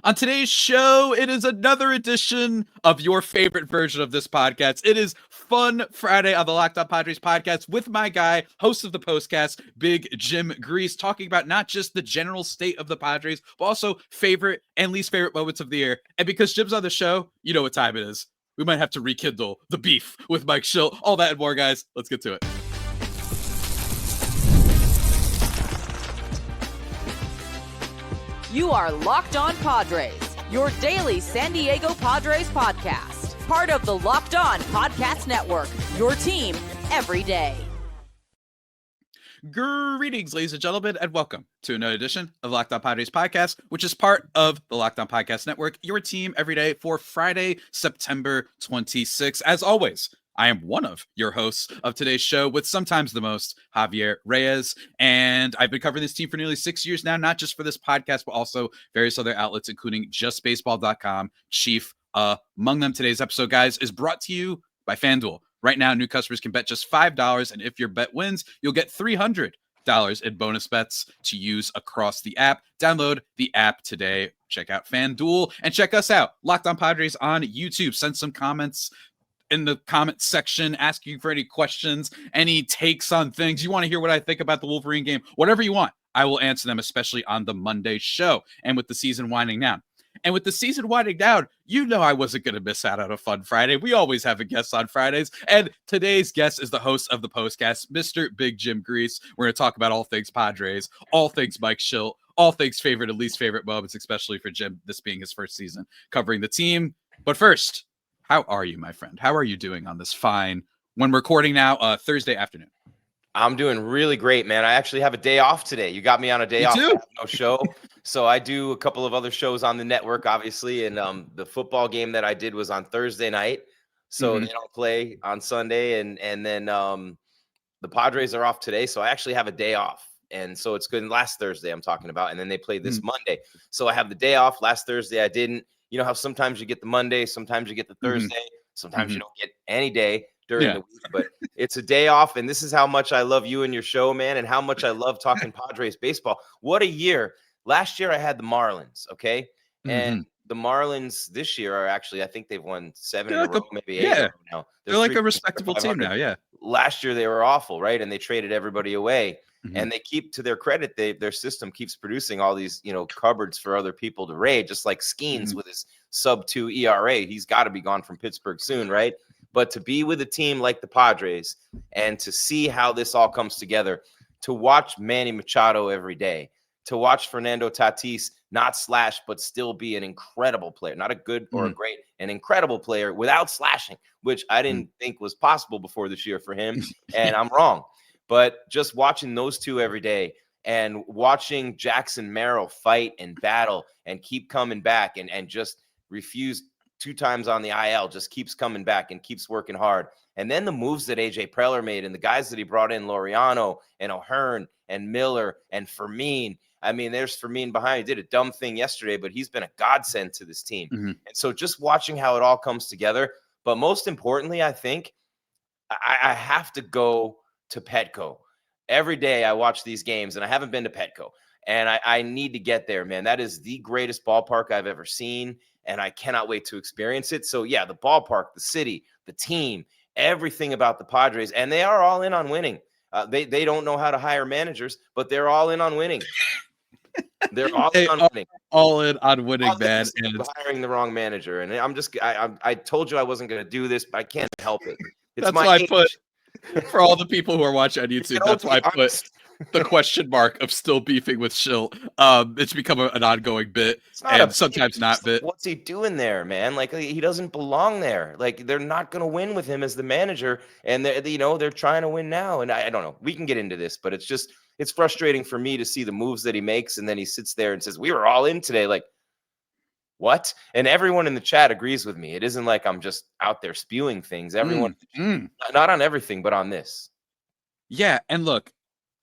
On today's show, it is another edition of your favorite version of this podcast. It is Fun Friday on the Locked On Padres podcast with my guy, host of the postcast, Big Jim Gries, talking about not just the general state of the Padres, but also favorite and least favorite moments of the year. And because Jim's on the show, you know what time it is. We might have to rekindle the beef with Mike Schill. All that and more, guys. Let's get to it. You are Locked On Padres, your daily San Diego Padres podcast. Part of the Locked On Podcast Network, your team every day. Greetings, ladies and gentlemen, and welcome to another edition of Locked On Padres podcast, which is part of the Locked On Podcast Network, your team every day for Friday, September 26th. As always, I am one of your hosts of today's show with sometimes the most, Javier Reyes, and I've been covering this team for nearly 6 years now, not just for this podcast, but also various other outlets, including justbaseball.com, chief among them. Today's episode, guys, is brought to you by FanDuel. Right now, new customers can bet just $5, and if your bet wins, you'll get $300 in bonus bets to use across the app. Download the app today. Check out FanDuel, and check us out, Locked On Padres on YouTube. Send some comments in the comment section, asking for any questions, any takes on things. You want to hear what I think about the Wolverine game, whatever you want, I will answer them, especially on the Monday show. And with the season winding down, you know I wasn't going to miss out on a fun Friday. We always have a guest on Fridays, and today's guest is the host of the postcast, Mr. Big Jim Gries. We're going to talk about all things Padres, all things Mike Schill, all things favorite and least favorite moments, especially for Jim, this being his first season covering the team. But first, how are you, my friend? How are you doing on this fine, when we're recording now, Thursday afternoon? I'm doing really great, man. I actually have a day off today. You got me on a day off. I have no show. So I do a couple of other shows on the network, obviously. And the football game that I did was on Thursday night. So they don't play on Sunday. And then the Padres are off today. So I actually have a day off. And so it's good. And last Thursday I'm talking about. And then they play this Monday. So I have the day off. Last Thursday I didn't. You know how sometimes you get the Monday, sometimes you get the Thursday, sometimes you don't get any day during the week, but it's a day off. And this is how much I love you and your show, man, and how much I love talking Padres baseball. What a year. Last year I had the Marlins, okay? And the Marlins this year are actually, I think they've won 7 in a row, maybe 8 in a row now. They're like a respectable team now, yeah. Last year they were awful, right? And they traded everybody away. And they keep, to their credit, their system keeps producing all these, cupboards for other people to raid, just like Skeens with his sub-2 ERA. He's got to be gone from Pittsburgh soon, right? But to be with a team like the Padres and to see how this all comes together, to watch Manny Machado every day, to watch Fernando Tatis not slash, but still be an incredible player, not a good or a great, an incredible player without slashing, which I didn't think was possible before this year for him. And I'm wrong. But just watching those two every day and watching Jackson Merrill fight and battle and keep coming back and just refuse 2 times on the IL, just keeps coming back and keeps working hard. And then the moves that AJ Preller made and the guys that he brought in, Laureano and O'Hearn and Miller and Fermin. I mean, there's Fermin behind. He did a dumb thing yesterday, but he's been a godsend to this team. And so just watching how it all comes together. But most importantly, I think I have to go to Petco. Every day I watch these games, and I haven't been to Petco, and I need to get there, man. That is the greatest ballpark I've ever seen, and I cannot wait to experience it. So yeah, the ballpark, the city, the team, everything about the Padres, and they are all in on winning. They don't know how to hire managers, but they're all in on winning. They're all in on winning. All in on winning, man. And hiring the wrong manager, and I told you I wasn't going to do this, but I can't help it. That's why I put. For all the people who are watching on YouTube, that's why I put the question mark of still beefing with Schill. It's become an ongoing bit, and sometimes not bit. What's he doing there, man? Like, he doesn't belong there. Like, they're not going to win with him as the manager, and they're trying to win now. And I don't know. We can get into this, but it's frustrating for me to see the moves that he makes, and then he sits there and says, "We were all in today." Like, what? And everyone in the chat agrees with me. It isn't like I'm just out there spewing things. Everyone, not on everything, but on this. Yeah. And look,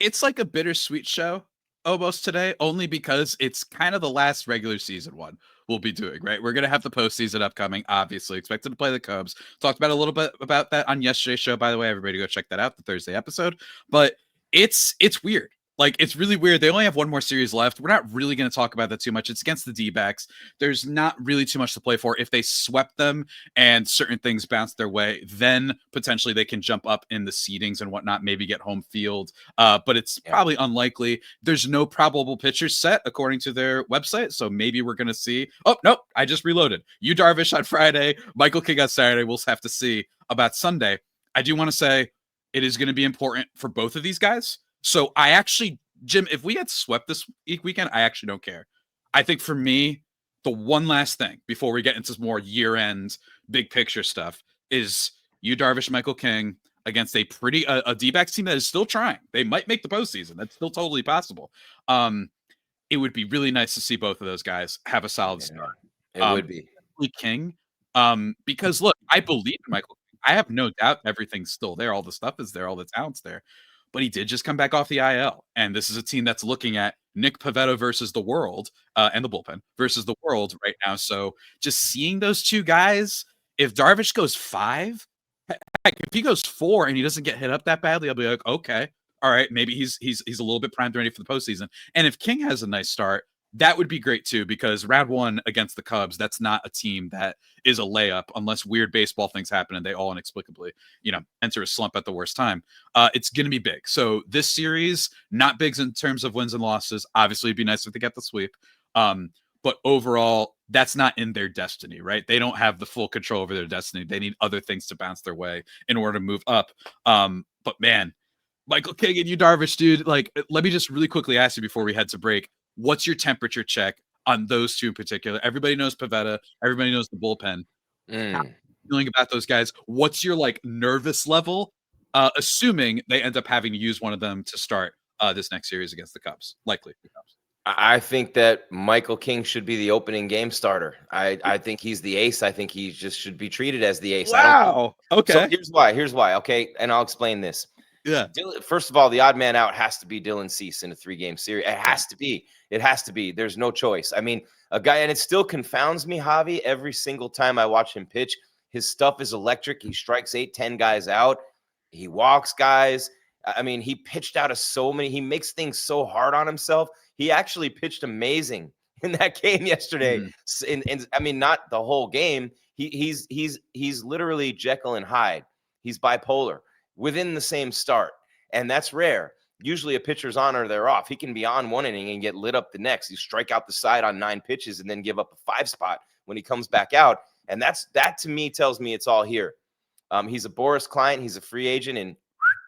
it's like a bittersweet show almost today, only because it's kind of the last regular season one we'll be doing, right? We're going to have the postseason upcoming, obviously expected to play the Cubs. Talked about a little bit about that on yesterday's show, by the way. Everybody go check that out, the Thursday episode. But it's weird. Like, it's really weird. They only have one more series left. We're not really going to talk about that too much. It's against the D-backs. There's not really too much to play for. If they swept them and certain things bounce their way, then potentially they can jump up in the seedings and whatnot, maybe get home field. But it's probably unlikely. There's no probable pitchers set according to their website. So maybe we're going to see. Oh, nope. I just reloaded. Yu Darvish on Friday, Michael King on Saturday. We'll have to see about Sunday. I do want to say it is going to be important for both of these guys. So I actually, Jim, if we had swept this weekend, I actually don't care. I think for me, the one last thing before we get into more year-end big picture stuff is Yu Darvish, Michael King against a D-backs team that is still trying. They might make the postseason. That's still totally possible. It would be really nice to see both of those guys have a solid start. It would be King, because look, I believe in Michael. I have no doubt everything's still there. All the stuff is there. All the talent's there. But he did just come back off the IL. And this is a team that's looking at Nick Pivetta versus the world and the bullpen versus the world right now. So just seeing those two guys, if Darvish goes 5, heck, if he goes 4 and he doesn't get hit up that badly, I'll be like, okay, all right, maybe he's a little bit primed ready for the postseason. And if King has a nice start, that would be great too, because round 1 against the Cubs, that's not a team that is a layup unless weird baseball things happen and they all inexplicably, enter a slump at the worst time. It's going to be big. So this series, not big in terms of wins and losses. Obviously, it'd be nice if they get the sweep. But overall, that's not in their destiny, right? They don't have the full control over their destiny. They need other things to bounce their way in order to move up. But man, Michael King and Yu Darvish, dude, like, let me just really quickly ask you before we head to break. What's your temperature check on those two in particular? Everybody knows Pivetta. Everybody knows the bullpen. How are you feeling about those guys? What's your nervous level, assuming they end up having to use one of them to start this next series against the Cubs? Likely the Cubs. I think that Michael King should be the opening game starter. I think he's the ace. I think he just should be treated as the ace. Wow. Okay. So here's why. Okay. And I'll explain this. Yeah. First of all, the odd man out has to be Dylan Cease in a 3-game series. It has to be. It has to be. There's no choice. I mean, a guy, and it still confounds me, Javi, every single time I watch him pitch. His stuff is electric. He strikes 8-10 guys out. He walks guys. I mean, he pitched out of so many. He makes things so hard on himself. He actually pitched amazing in that game yesterday. And I mean, not the whole game. He's literally Jekyll and Hyde. He's bipolar within the same start. And that's rare. Usually a pitcher's on or they're off. He can be on one inning and get lit up the next. You strike out the side on 9 pitches and then give up a 5 spot when he comes back out. And that to me tells me it's all here. He's a Boris client. He's a free agent and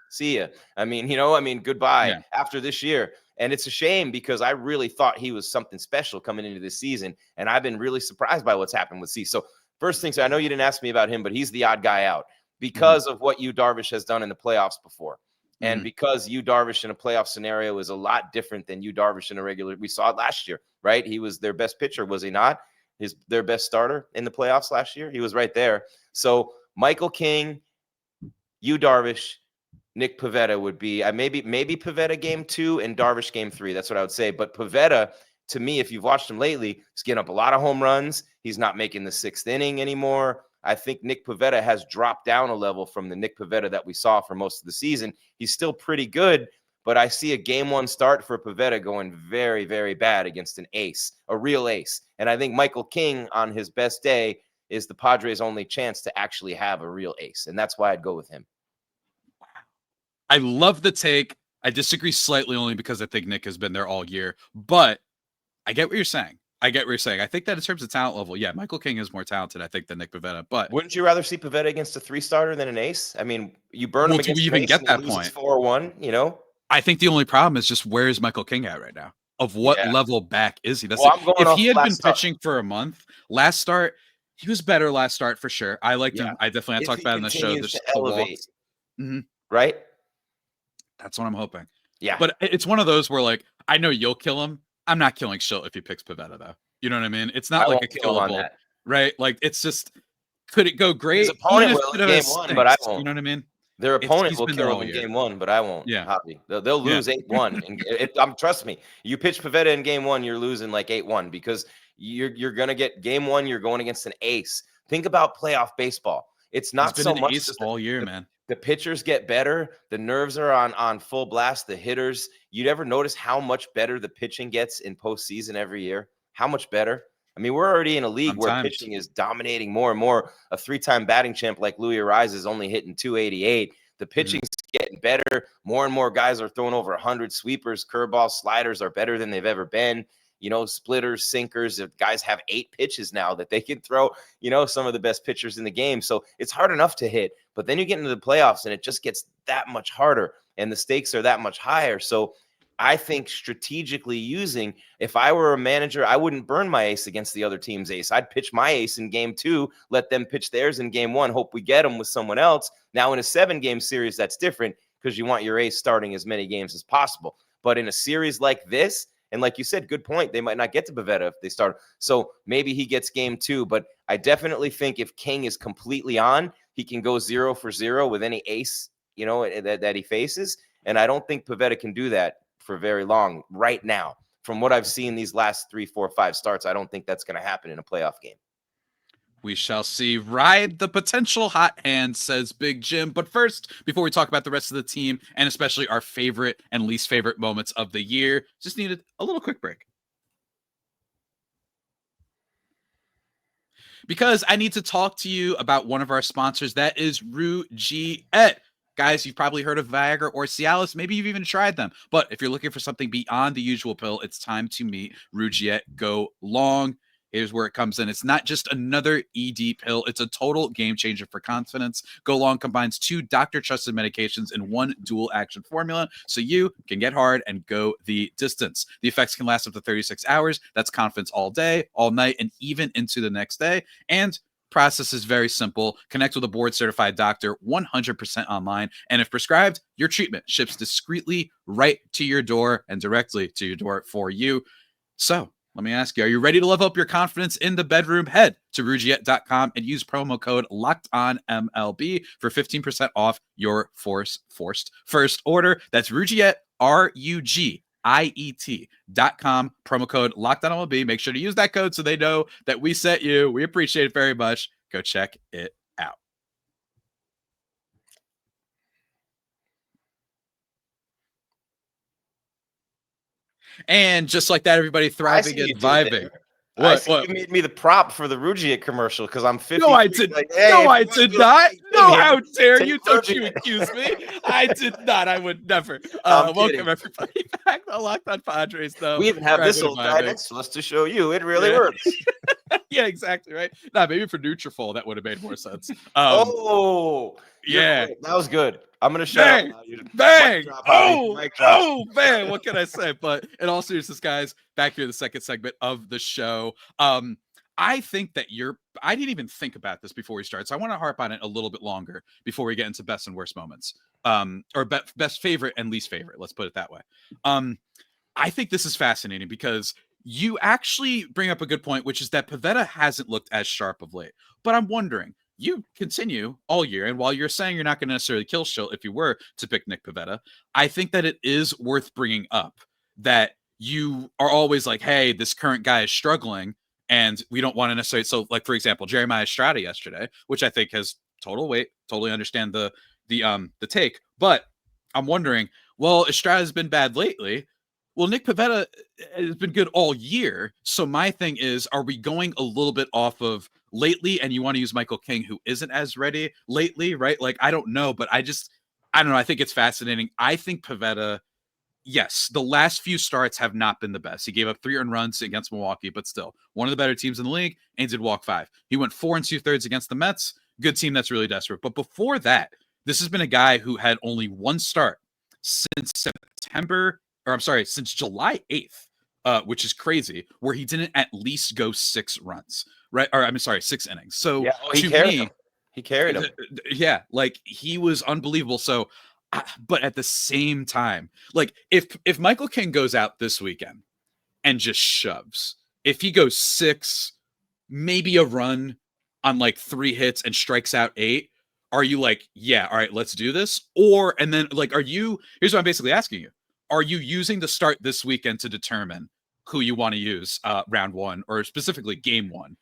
see ya. I mean, goodbye after this year. And it's a shame because I really thought he was something special coming into this season. And I've been really surprised by what's happened with C. So first thing, I know you didn't ask me about him, but he's the odd guy out because of what Yu Darvish has done in the playoffs before. And because Yu Darvish in a playoff scenario is a lot different than Yu Darvish in a regular, we saw it last year, right? He was their best pitcher, was he not? Their best starter in the playoffs last year. He was right there. So Michael King, Yu Darvish, Nick Pivetta would be maybe Pivetta game 2 and Darvish game 3. That's what I would say. But Pivetta, to me, if you've watched him lately, he's getting up a lot of home runs. He's not making the 6th inning anymore. I think Nick Pivetta has dropped down a level from the Nick Pivetta that we saw for most of the season. He's still pretty good, but I see a game 1 start for Pivetta going very, very bad against an ace, a real ace. And I think Michael King on his best day is the Padres' only chance to actually have a real ace. And that's why I'd go with him. I love the take. I disagree slightly only because I think Nick has been there all year, but I get what you're saying. I think that in terms of talent level, Michael King is more talented, I think, than Nick Pivetta. But wouldn't you rather see Pivetta against a 3-starter than an ace? I mean, you burn him against an ace get that point 4-1, I think the only problem is just where is Michael King at right now? Of what level back is he? If he had been pitching for a month, last start, he was better last start for sure. I liked him. I definitely talked about it in the show. To elevate, right? That's what I'm hoping. Yeah. But it's one of those where, I know you'll kill him. I'm not killing Schilt if he picks Pivetta, though. You know what I mean? It's not like a killable, right? It's just, could it go great? His opponent will in game 1, but I won't. You know what I mean? Their opponent will kill him in game 1, but I won't. Yeah. Javi. They'll lose 8-1. And trust me, you pitch Pivetta in game 1, you're losing 8-1 because you're going to get game 1, you're going against an ace. Think about playoff baseball. It's not so much all year, man. The pitchers get better. The nerves are on full blast. The hitters, you'd ever notice how much better the pitching gets in postseason every year? How much better? I mean, we're already in a league where Sometimes. pitching is dominating more and more. A 3-time batting champ like Luis Arráez is only hitting 288. The pitching's getting better. More and more guys are throwing over 100 sweepers. Curveballs, sliders are better than they've ever been. You know, splitters, sinkers. If guys have 8 pitches now that they can throw, you know, some of the best pitchers in the game. So it's hard enough to hit, but then you get into the playoffs and it just gets that much harder and the stakes are that much higher. So I think strategically using, if I were a manager, I wouldn't burn my ace against the other team's ace. I'd pitch my ace in game 2, let them pitch theirs in game 1, hope we get them with someone else. Now in a 7-game series, that's different because you want your ace starting as many games as possible. But in a series like this, and like you said, good point, they might not get to Pivetta if they start. So maybe he gets game 2, but I definitely think if King is completely on, he can go 0 for 0 with any ace, you know, that he faces. And I don't think Pivetta can do that for very long right now. From what I've seen these last 3, 4, 5 starts, I don't think that's going to happen in a playoff game. We shall see. Ride the potential hot hand, says Big Jim. But first, before we talk about the rest of the team, and especially our favorite and least favorite moments of the year, just needed a little quick break. Because I need to talk to you about one of our sponsors, that is Rugiet. Guys, you've probably heard of Viagra or Cialis. Maybe you've even tried them. But if you're looking for something beyond the usual pill, it's time to meet Rugiet Go Long. Here's where it comes in. It's not just another ED pill. It's a total game changer for confidence. Go Long combines 2 doctor-trusted medications in one dual-action formula, so you can get hard and go the distance. The effects can last up to 36 hours. That's confidence all day, all night, and even into the next day. And process is very simple. Connect with a board-certified doctor 100% online, and if prescribed, your treatment ships discreetly right to your door and directly to your door for you. So, let me ask you, are you ready to level up your confidence in the bedroom? Head to Rugiet.com and use promo code LOCKEDONMLB for 15% off your forced first order. That's Rugiet, RUGIET.com, promo code LOCKEDONMLB. Make sure to use that code so they know that we sent you. We appreciate it very much. Go check it out. And just like that, everybody thriving and vibing. What? You made me the prop for the Rugiet commercial because I'm 50. No, I did. Like, hey, no, I did not. No, how dare you? Don't you accuse me? I did not. I would never. Welcome everybody back to Locked On Padres. Though we even have this old guy next to us to show you it really works. Yeah, exactly right. Nah, maybe for Nutrafol that would have made more sense. Yeah, that was good. I'm gonna shout out. Bang! Oh, man! What can I say? But in all seriousness, guys, back here in the second segment of the show. I think that I didn't even think about this before we start, so I want to harp on it a little bit longer before we get into best and worst moments. Or best favorite and least favorite. Let's put it that way. I think this is fascinating because you actually bring up a good point, which is that Pivetta hasn't looked as sharp of late. But I'm wondering, you continue all year, and while you're saying you're not going to necessarily kill Schilt if you were to pick Nick Pivetta, I think that it is worth bringing up that you are always like, hey, this current guy is struggling, and we don't want to necessarily. So, like, for example, Jeremiah Estrada yesterday, which I think has total weight, totally understand the take. But I'm wondering, well, Estrada's been bad lately. Well, Nick Pivetta has been good all year. So my thing is, are we going a little bit off of lately and you want to use Michael King, who isn't as ready lately, right? Like, I don't know, but I don't know. I think it's fascinating. I think Pivetta, yes, the last few starts have not been the best. He gave up 3 earned runs against Milwaukee, but still one of the better teams in the league, and did walk 5. He went 4 2/3 against the Mets. Good team that's really desperate. But before that, this has been a guy who had only 1 start since since July 8th, which is crazy, where he didn't at least go 6 runs, right? Or 6 innings. So he carried him. Yeah, like he was unbelievable. So, but at the same time, like if Michael King goes out this weekend and just shoves, if he goes 6, maybe a run on like 3 hits and strikes out 8, are you like, yeah, all right, let's do this? Or, and then like, here's what I'm basically asking you. Are you using the start this weekend to determine who you want to use round 1 or specifically game 1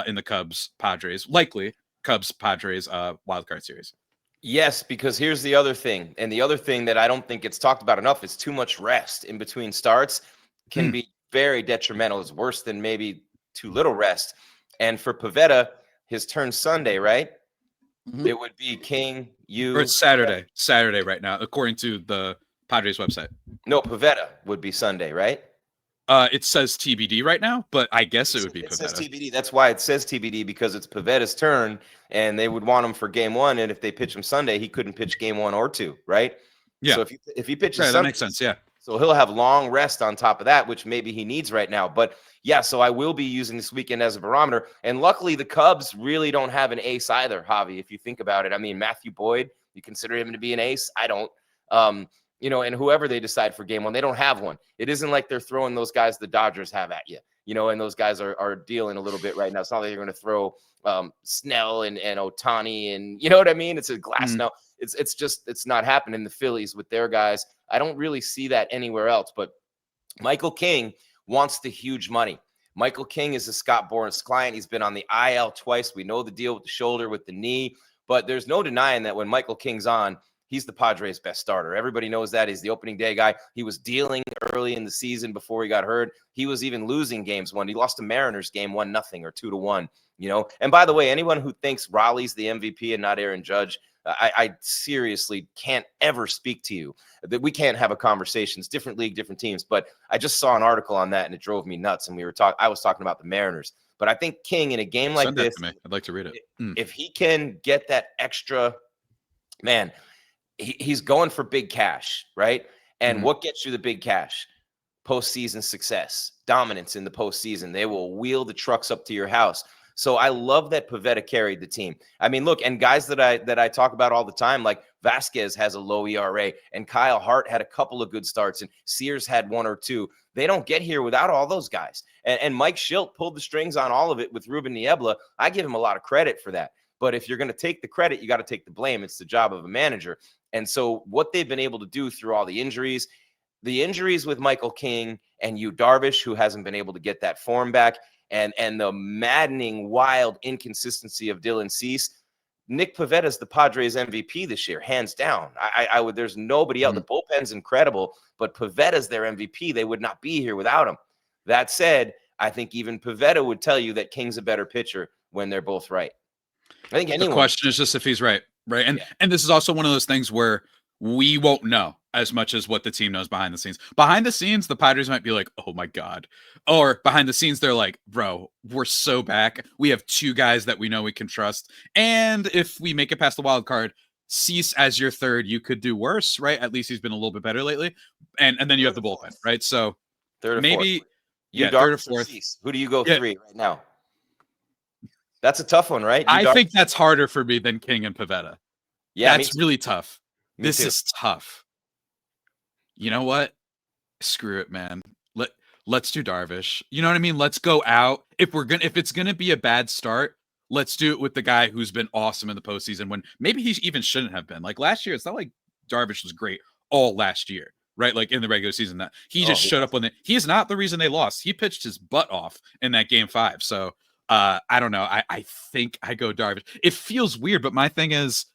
in the Cubs-Padres, likely Cubs-Padres wildcard series? Yes, because here's the other thing. And the other thing that I don't think it's talked about enough is too much rest in between starts can be very detrimental. It's worse than maybe too little rest. And for Pivetta, his turn Sunday, right? It would be King, you. Or it's Saturday right now, according to the Padres website. No, Pivetta would be Sunday, right? It says TBD right now, but I guess it would be It Pivetta. says TBD. That's why it says TBD, because it's Pivetta's turn, and they would want him for game 1. And if they pitch him Sunday, he couldn't pitch game 1 or 2, right? Yeah. So if he pitches Right, Sunday, that makes sense. Yeah. so he'll have long rest on top of that, which maybe he needs right now. But yeah, so I will be using this weekend as a barometer. And luckily, the Cubs really don't have an ace either, Javi, if you think about it. I mean, Matthew Boyd, you consider him to be an ace? I don't. And whoever they decide for game 1, they don't have one. It isn't like they're throwing those guys the Dodgers have at you, and those guys are dealing a little bit right now. It's not like you're going to throw Snell and Ohtani, and you know what I mean? It's a glass now. It's not happening. The Phillies with their guys, I don't really see that anywhere else. But Michael King wants the huge money. Michael King is a Scott Boras client. He's been on the IL twice. We know the deal with the shoulder, with the knee, but there's no denying that when Michael King's on, he's the Padres' best starter. Everybody knows that. He's the opening day guy. He was dealing early in the season before he got hurt. He was even losing games when he lost to Mariners game 1-0 or 2-1. And by the way, anyone who thinks Raleigh's the MVP and not Aaron Judge, I seriously can't ever speak to you. That we can't have a conversation. It's different league, different teams. But I just saw an article on that and it drove me nuts. And I was talking about the Mariners. But I think King in a game like this, to me. I'd like to read it. If he can get that extra, man, he's going for big cash, right? And what gets you the big cash? Postseason success, dominance in the postseason. They will wheel the trucks up to your house. So I love that Pivetta carried the team. I mean, look, and guys that I talk about all the time, like Vasquez has a low ERA, and Kyle Hart had a couple of good starts, and Sears had 1 or 2. They don't get here without all those guys. And Mike Schilt pulled the strings on all of it with Ruben Niebla. I give him a lot of credit for that. But if you're going to take the credit, you got to take the blame. It's the job of a manager. And so what they've been able to do through all the injuries with Michael King and Yu Darvish, who hasn't been able to get that form back, and the maddening, wild inconsistency of Dylan Cease, Nick Pivetta is the Padres MVP this year, hands down. I would. There's nobody else. The bullpen's incredible, but Pivetta's their MVP. They would not be here without him. That said, I think even Pivetta would tell you that King's a better pitcher when they're both right. I think anyone. The question is just if he's right? And this is also one of those things where we won't know as much as what the team knows behind the scenes. Behind the scenes, the Padres might be like, oh my God. Or behind the scenes, they're like, bro, we're so back. We have 2 guys that we know we can trust. And if we make it past the wild card, Cease as your third, you could do worse, right? At least he's been a little bit better lately. And then you have the bullpen, right? So third or maybe fourth. third or fourth. Who do you go 3 right now? That's a tough one, right? I think that's harder for me than King and Pivetta. Yeah, that's really tough. This is tough. You know what? Screw it, man. Let's do Darvish. You know what I mean? Let's go out. If it's gonna be a bad start, let's do it with the guy who's been awesome in the postseason when maybe he even shouldn't have been. Like last year, it's not like Darvish was great all last year, right? Like in the regular season, that he just showed up when he's not the reason they lost. He pitched his butt off in that game 5. So I don't know. I think I go Darvish. It feels weird, but my thing is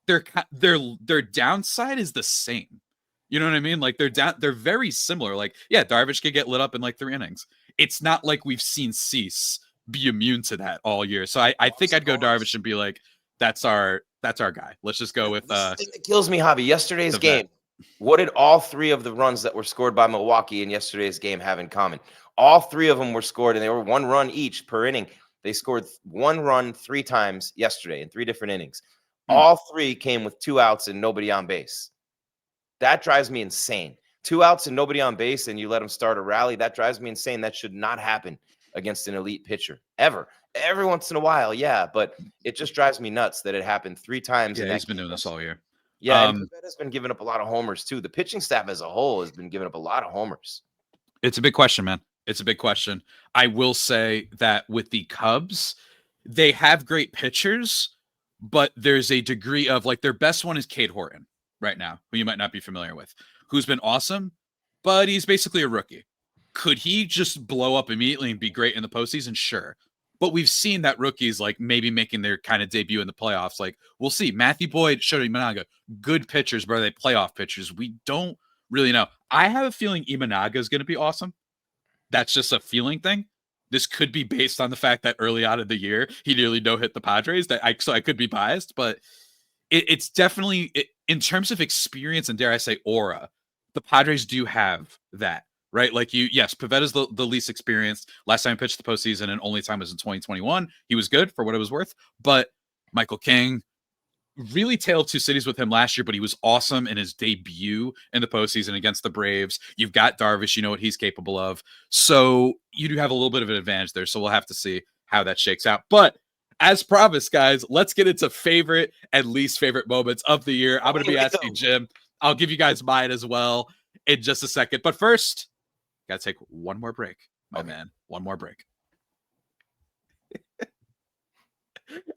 their downside is the same. You know what I mean? Like they're very similar. Like, yeah, Darvish could get lit up in like 3 innings. It's not like we've seen Cease be immune to that all year. So I think I'd go Darvish and be like, that's our guy. Let's just go with the thing that kills me, Javi. Yesterday's game. What did all 3 of the runs that were scored by Milwaukee in yesterday's game have in common? All 3 of them were scored, and they were 1 run each per inning. They scored 1 run 3 times yesterday in 3 different innings. All 3 came with 2 outs and nobody on base. That drives me insane. 2 outs and nobody on base, and you let them start a rally. That drives me insane. That should not happen against an elite pitcher ever. Every once in a while, yeah, but it just drives me nuts that it happened 3 times. Yeah, he's been doing this all year. Yeah, and Pivetta's been giving up a lot of homers too. The pitching staff as a whole has been giving up a lot of homers. It's a big question, man. It's a big question. I will say that with the Cubs, they have great pitchers, but there's a degree of like their best one is Cade Horton right now, who you might not be familiar with, who's been awesome, but he's basically a rookie. Could he just blow up immediately and be great in the postseason? Sure. but we've seen that rookies like maybe making their kind of debut in the playoffs. Like we'll see. Matthew Boyd, Shota Imanaga, good pitchers, but are they playoff pitchers? We don't really know. I have a feeling Imanaga is going to be awesome. That's just a feeling thing. This could be based on the fact that early on in the year he nearly no hit the Padres. So I could be biased, but it's definitely in terms of experience and dare I say aura, the Padres do have that. Right, like yes, Pivetta's the least experienced. Last time he pitched the postseason and only time was in 2021. He was good for what it was worth, but Michael King, really Tale of Two Cities with him last year, but he was awesome in his debut in the postseason against the Braves. You've got Darvish, you know what he's capable of. So you do have a little bit of an advantage there. So we'll have to see how that shakes out. But as promised, guys, let's get into favorite and least favorite moments of the year. I'm going to be asking Jim. I'll give you guys mine as well in just a second. But first, got to take one more break, my man. One more break.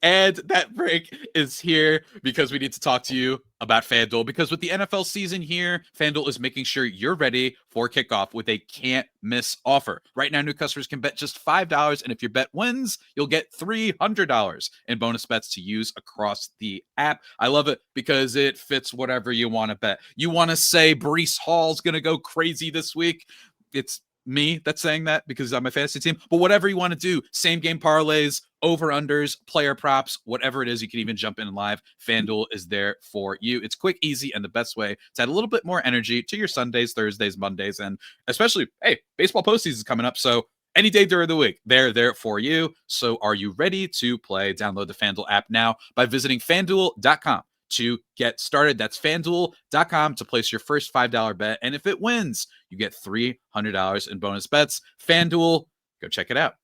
And that break is here because we need to talk to you about FanDuel. Because with the NFL season here, FanDuel is making sure you're ready for kickoff with a can't-miss offer. Right now, new customers can bet just $5, and if your bet wins, you'll get $300 in bonus bets to use across the app. I love it because it fits whatever you want to bet. You want to say Breece Hall's going to go crazy this week? It's me that's saying that because I'm a fantasy team, but whatever you want to do, same game parlays, over-unders, player props, whatever it is, you can even jump in live. FanDuel is there for you. It's quick, easy, and the best way to add a little bit more energy to your Sundays, Thursdays, Mondays, and especially, hey, baseball postseason is coming up, so any day during the week, they're there for you. So are you ready to play? Download the FanDuel app now by visiting FanDuel.com to get started. That's FanDuel.com to place your first $5 bet. And if it wins, you get $300 in bonus bets. FanDuel, go check it out.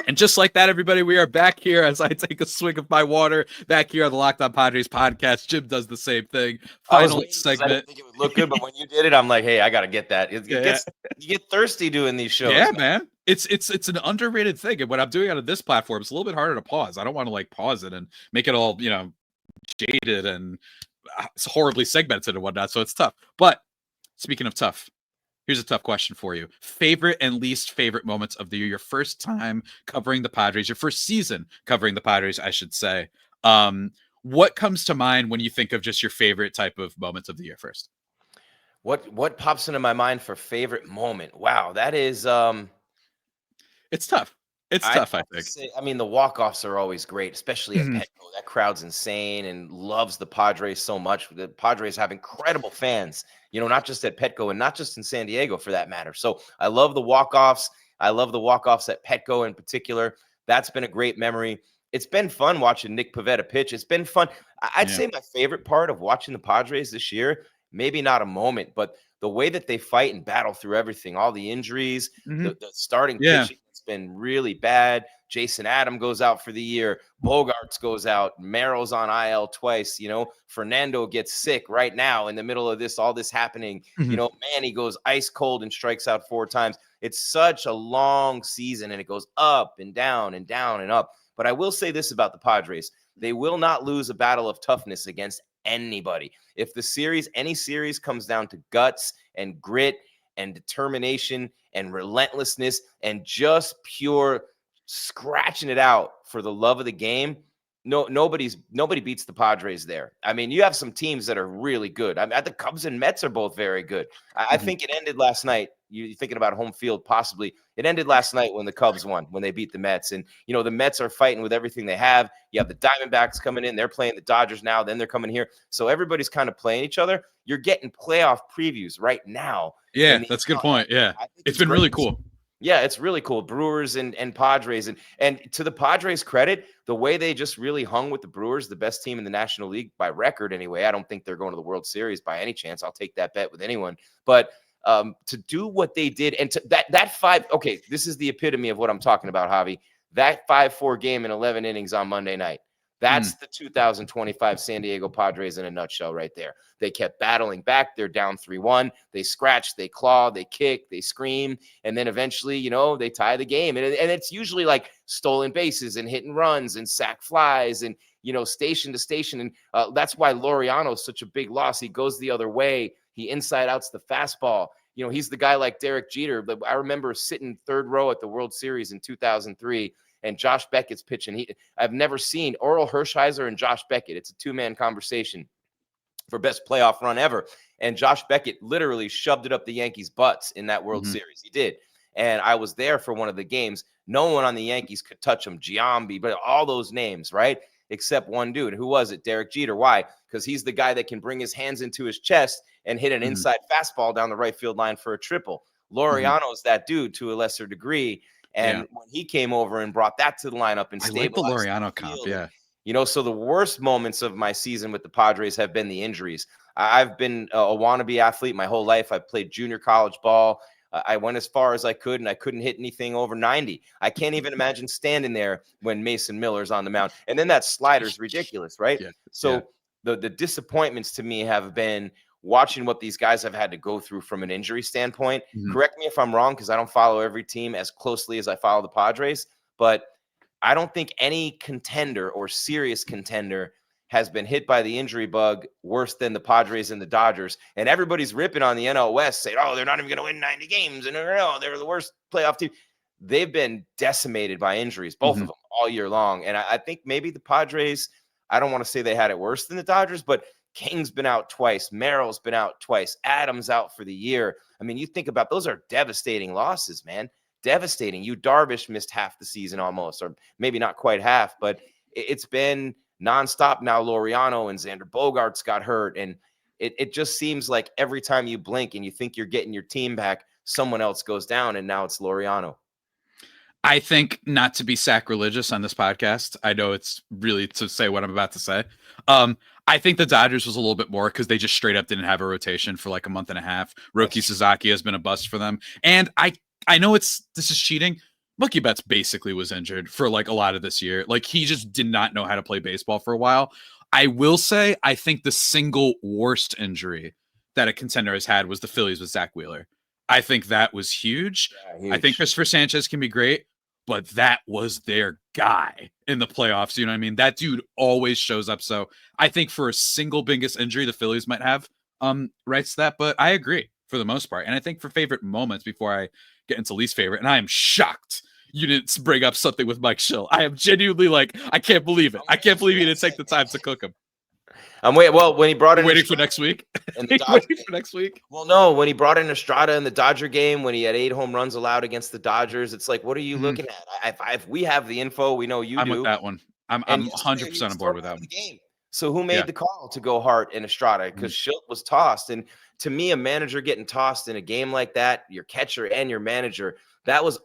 And just like that, everybody, we are back here as I take a swig of my water back here on the Locked On Padres podcast. Jim does the same thing. Final segment. I didn't think it would look good, but when you did it, I'm like, hey, I got to get that. You get thirsty doing these shows. Yeah, man. It's an underrated thing. And when I'm doing it on this platform, it's a little bit harder to pause. I don't want to like pause it and make it all, jaded and it's horribly segmented and whatnot. So it's tough. But speaking of tough, here's a tough question for you. Favorite and least favorite moments of the year. Your first time covering the Padres, your first season covering the Padres, I should say. What comes to mind when you think of just your favorite type of moments of the year first? What pops into my mind for favorite moment? Wow, that is it's tough. It's tough, I think. The walk-offs are always great, especially at Petco. That crowd's insane and loves the Padres so much. The Padres have incredible fans, not just at Petco and not just in San Diego for that matter. So I love the walk-offs. I love the walk-offs at Petco in particular. That's been a great memory. It's been fun watching Nick Pivetta pitch. It's been fun. I'd say my favorite part of watching the Padres this year, maybe not a moment, but the way that they fight and battle through everything, all the injuries, the starting pitching has been really bad. Jason Adam goes out for the year. Bogarts goes out. Merrill's on IL twice. Fernando gets sick right now in the middle of all this happening. Manny goes ice cold and strikes out 4 times. It's such a long season, and it goes up and down and down and up. But I will say this about the Padres. They will not lose a battle of toughness against anybody. If any series comes down to guts and grit and determination and relentlessness and just pure scratching it out for the love of the game, nobody beats the Padres there. You have some teams that are really good. The Cubs and Mets are both very good. I think it ended last night. You're thinking about home field, possibly. It ended last night when the Cubs won, when they beat the Mets. And, the Mets are fighting with everything they have. You have the Diamondbacks coming in. They're playing the Dodgers now. Then they're coming here. So everybody's kind of playing each other. You're getting playoff previews right now. Yeah, that's a good point. Yeah, it's been really cool. Yeah, it's really cool. Brewers and Padres. And to the Padres' credit, the way they just really hung with the Brewers, the best team in the National League by record anyway. I don't think they're going to the World Series by any chance. I'll take that bet with anyone. But to do what they did, and to that 5, okay, this is the epitome of what I'm talking about, Javi. That 5-4 game in 11 innings on Monday night. That's the 2025 San Diego Padres in a nutshell right there. They kept battling back. They're down 3-1. They scratch, they claw, they kick, they scream. And then eventually, they tie the game. And it's usually like stolen bases and hit and runs and sack flies and, station to station. And that's why Laureano is such a big loss. He goes the other way. He inside outs the fastball. He's the guy like Derek Jeter. I remember sitting third row at the World Series in 2003. And Josh Beckett's pitching. I've never seen Oral Hershiser and Josh Beckett. It's a two-man conversation for best playoff run ever. And Josh Beckett literally shoved it up the Yankees' butts in that World Series. He did. And I was there for one of the games. No one on the Yankees could touch him. Giambi, but all those names, right? Except one dude. Who was it? Derek Jeter. Why? Because he's the guy that can bring his hands into his chest and hit an inside fastball down the right field line for a triple. Laureano is that dude to a lesser degree. And when he came over and brought that to the lineup and stabilized I like the Laureano comp, so the worst moments of my season with the Padres have been the injuries. I've been a wannabe athlete my whole life. I played junior college ball. I went as far as I could, and I couldn't hit anything over 90. I can't even imagine standing there when Mason Miller's on the mound. And then that slider's ridiculous, right? The disappointments to me have been watching what these guys have had to go through from an injury standpoint. Correct me if I'm wrong, because I don't follow every team as closely as I follow the Padres, but I don't think any contender or serious contender has been hit by the injury bug worse than the Padres and the Dodgers. And everybody's ripping on the NL West, saying, they're not even going to win 90 games. And they're the worst playoff team. They've been decimated by injuries, both of them, all year long. And I think maybe the Padres, I don't want to say they had it worse than the Dodgers, but King's been out twice. Merrill's been out twice. Adams out for the year. I mean, you think about those are devastating losses, man. Devastating. Darvish missed half the season almost, or maybe not quite half, but it's been nonstop now. Laureano and Xander Bogaerts got hurt. And it just seems like every time you blink and you think you're getting your team back, someone else goes down, and now it's Laureano. I think, not to be sacrilegious on this podcast, I know it's really to say what I'm about to say. I think the Dodgers was a little bit more because they just straight up didn't have a rotation for like a month and a half. Roki Sasaki has been a bust for them. And I know this is cheating. Mookie Betts basically was injured for like a lot of this year. Like, he just did not know how to play baseball for a while. I will say, I think the single worst injury that a contender has had was the Phillies with Zach Wheeler. I think that was huge. Yeah, huge. I think Christopher Sanchez can be great, but that was their guy in the playoffs. You know what I mean? That dude always shows up. So I think for a single biggest injury the Phillies might have, rights to that. But I agree for the most part. And I think for favorite moments, before I get into least favorite, and I am shocked you didn't bring up something with Mike Schill. I am genuinely like, I can't believe it. I can't believe you didn't take the time to cook him. I'm waiting. Well, when he brought in waiting for next week. Waiting for next week. Well, no, when he brought in Estrada in the Dodger game, when he had 8 home runs allowed against the Dodgers, it's like, what are you looking at? If we have the info, we know you I'm do. with that one. I'm 100% on board with that one. Game. So who made the call to go Hart and Estrada? Because Schilt was tossed. And to me, a manager getting tossed in a game like that, your catcher and your manager, that was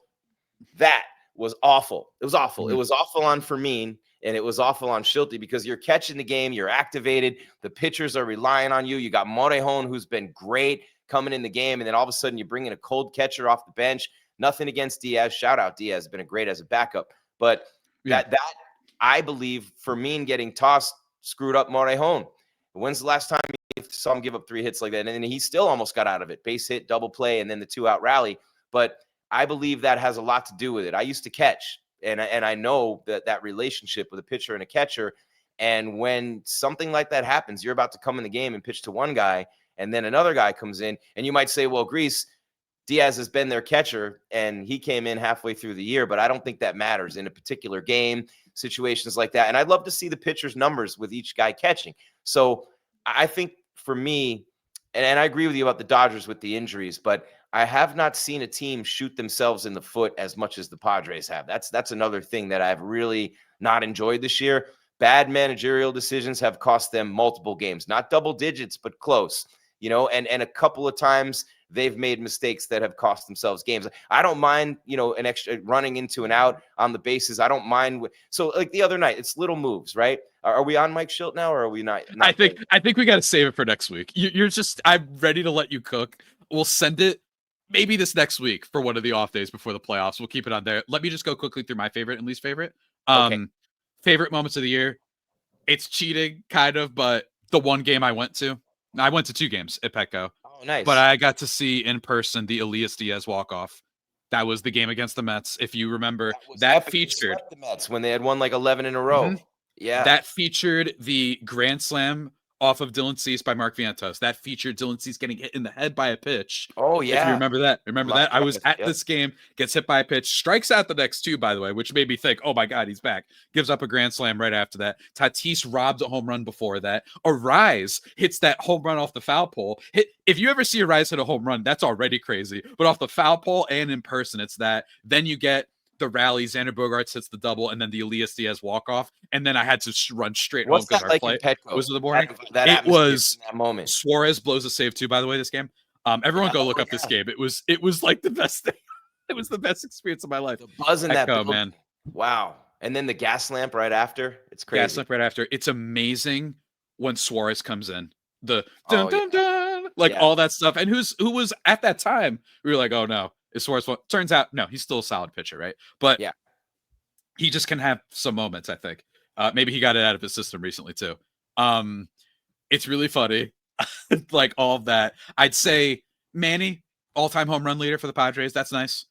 awful. It was awful. It was awful on Fermin. And it was awful on Schilte because you're catching the game, you're activated, the pitchers are relying on you. You got Morejon, who's been great coming in the game, and then all of a sudden you bring in a cold catcher off the bench. Nothing against Diaz. Shout out Diaz, been a great as a backup. But that I believe Fermin getting tossed screwed up Morejon. When's the last time you saw him give up 3 hits like that? And he still almost got out of it. Base hit, double play, and then the 2-out rally. But I believe that has a lot to do with it. I used to catch. And I know that relationship with a pitcher and a catcher. And when something like that happens, you're about to come in the game and pitch to one guy, and then another guy comes in, and you might say, well, Gries, Diaz has been their catcher, and he came in halfway through the year, but I don't think that matters in a particular game, situations like that. And I'd love to see the pitcher's numbers with each guy catching. So I think for me, and I agree with you about the Dodgers with the injuries, but I have not seen a team shoot themselves in the foot as much as the Padres have. That's another thing that I've really not enjoyed this year. Bad managerial decisions have cost them multiple games, not double digits, but close, and a couple of times they've made mistakes that have cost themselves games. I don't mind, an extra running into and out on the bases. I don't mind. So like the other night, it's little moves, right? Are we on Mike Schilt now, or are we not I think we got to save it for next week. I'm ready to let you cook. We'll send it maybe this next week for one of the off days before the playoffs. We'll keep it on there. Let me just go quickly through my favorite and least favorite. Okay. Favorite moments of the year. It's cheating, kind of, but the one game I went to 2 games at Petco, Oh, nice. but I got to see in person the Elias Diaz walk-off. That was the game against the Mets. If you remember, that featured the Mets when they had won like 11 in a row. Yeah. That featured the grand slam off of Dylan Cease by Mark Vientos. That featured Dylan Cease getting hit in the head by a pitch. Oh, yeah. If you remember that. I was at this game, gets hit by a pitch, strikes out the next 2, by the way, which made me think, oh my God, he's back. Gives up a grand slam right after that. Tatis robbed a home run before that. Arraez hits that home run off the foul pole. If you ever see Arraez hit a home run, that's already crazy. But off the foul pole and in person, it's that. Then you get the rally, Xander Bogaerts hits the double, and then the Elias Diaz walk-off, and then I had to run straight home because our flight was in the morning. It was that moment. Suarez blows a save too, by the way, this game. Everyone go look up this game. It was like the best thing. It was the best experience of my life. The buzz in that building. Man. Wow. And then the gas lamp right after. It's crazy. Gas lamp right after. It's amazing when Suarez comes in. The dun dun dun, all that stuff. And who was at that time? We were like, oh no. As far as turns out, no, he's still a solid pitcher, right? But yeah, he just can have some moments, I think. Maybe he got it out of his system recently too. It's really funny, like all of that. I'd say Manny, all-time home run leader for the Padres. That's nice.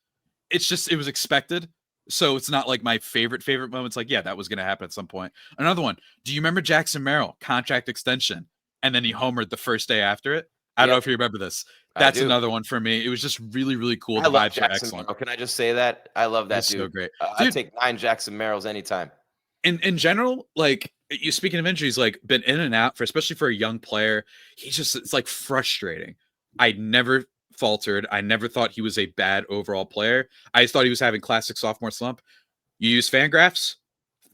It's just it was expected, so it's not like my favorite moments. Like, yeah, that was going to happen at some point. Another one. Do you remember Jackson Merrill contract extension, and then he homered the first day after it? I don't know if you remember this. That's another one for me. It was just really, really cool. The vibes are excellent. Merrill. Can I just say that? I love that dude. So great. I take 9 Jackson Merrills anytime. In general, like you speaking of injuries, like been in and out especially for a young player. It's like frustrating. I never faltered. I never thought he was a bad overall player. I just thought he was having classic sophomore slump. You use Fangraphs,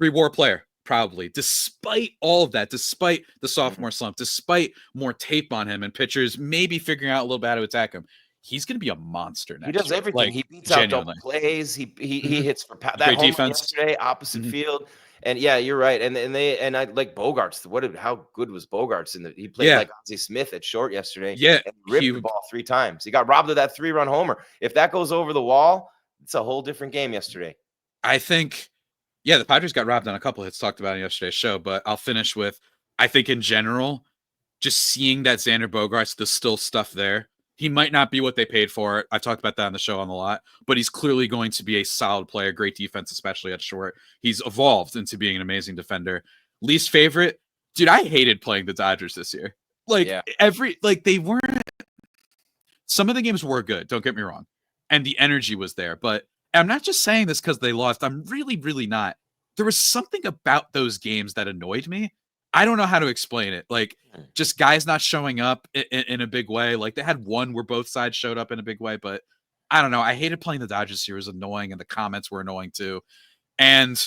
3-WAR player. Probably, despite all of that, despite the sophomore slump, despite more tape on him and pitchers maybe figuring out a little bit how to attack him, he's going to be a monster next year. He does everything. Like, he beats out double plays. He hits for that great home defense yesterday, opposite field. And yeah, you're right. And I like Bogaerts. How good was Bogaerts he played like Ozzie Smith at short yesterday. Yeah, and ripped the ball 3 times. He got robbed of that 3-run homer. If that goes over the wall, it's a whole different game yesterday. I think. Yeah, the Padres got robbed on a couple hits talked about in yesterday's show, but I'll finish with, I think in general, just seeing that Xander Bogaerts, there's still stuff there. He might not be what they paid for it. I talked about that on the show on the lot, but he's clearly going to be a solid player, great defense, especially at short. He's evolved into being an amazing defender. Least favorite, dude, I hated playing the Dodgers this year. They weren't, some of the games were good, don't get me wrong. And the energy was there, but I'm not just saying this because they lost. I'm really, really not. There was something about those games that annoyed me. I don't know how to explain it. Like, just guys not showing up in a big way. Like, they had one where both sides showed up in a big way, but I don't know. I hated playing the Dodgers here. It was annoying, and the comments were annoying too. And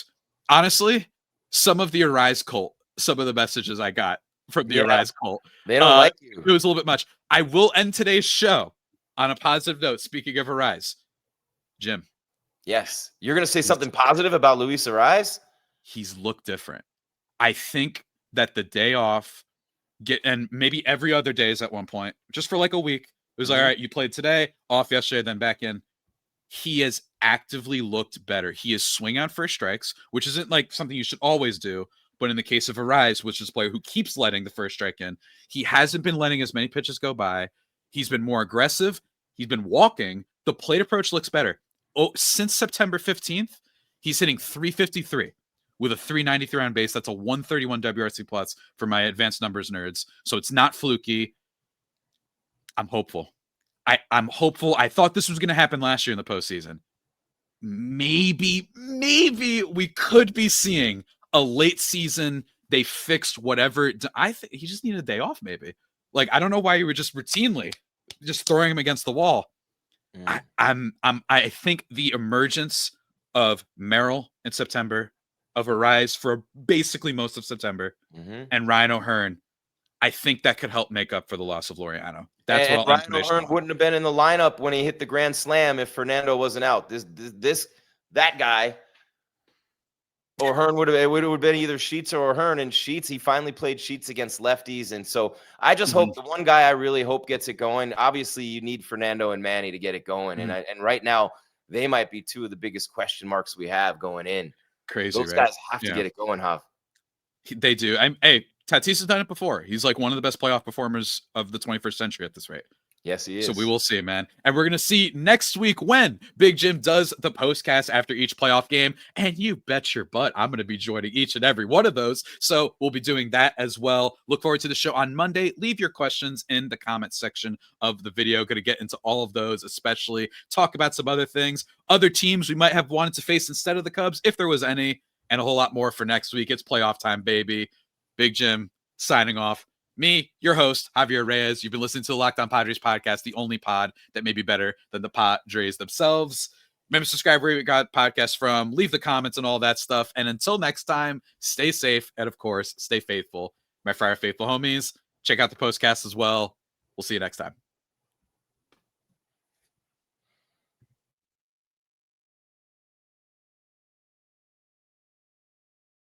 honestly, some of the Arraez cult, some of the messages I got from the Arraez cult, they don't like you. It was a little bit much. I will end today's show on a positive note. Speaking of Arraez, Jim. Yes. You're going to say something positive about Luis Arráez? He's looked different. I think that the day off, and maybe every other day is at one point, just for like a week, it was like, all right, you played today, off yesterday, then back in. He has actively looked better. He is swing on first strikes, which isn't like something you should always do. But in the case of Arraez, which is a player who keeps letting the first strike in, he hasn't been letting as many pitches go by. He's been more aggressive. He's been walking. The plate approach looks better. Since September 15th, he's hitting 353 with a 393 on base. That's a 131 WRC plus for my advanced numbers nerds. So it's not fluky. I'm hopeful. I'm hopeful. I thought this was going to happen last year in the postseason. Maybe we could be seeing a late season. They fixed whatever. I think he just needed a day off. Maybe. Like, I don't know why you were just routinely just throwing him against the wall. I think the emergence of Merrill in September, of Arraez for basically most of September, and Ryan O'Hearn, I think that could help make up for the loss of Laureano. That's what Ryan O'Hearn wouldn't have been in the lineup when he hit the grand slam if Fernando wasn't out. That guy, O'Hearn would have been either Sheets or O'Hearn. And Sheets, he finally played Sheets against lefties, and so I just hope the one guy I really hope gets it going. Obviously, you need Fernando and Manny to get it going, and right now they might be 2 of the biggest question marks we have going in. Crazy, those right? guys have to get it going, Jav. They do. Hey, Tatis has done it before. He's like one of the best playoff performers of the 21st century at this rate. Yes, he is. So we will see, man. And we're going to see next week when Big Jim does the postcast after each playoff game. And you bet your butt I'm going to be joining each and every one of those. So we'll be doing that as well. Look forward to the show on Monday. Leave your questions in the comment section of the video. Going to get into all of those, especially talk about some other things, other teams we might have wanted to face instead of the Cubs, if there was any, and a whole lot more for next week. It's playoff time, baby. Big Jim signing off. Me, your host, Javier Reyes. You've been listening to the Locked On Padres podcast, the only pod that may be better than the Padres themselves. Remember, subscribe where you got podcasts from. Leave the comments and all that stuff. And until next time, stay safe. And of course, stay faithful. My Friar Faithful homies, check out the postcast as well. We'll see you next time.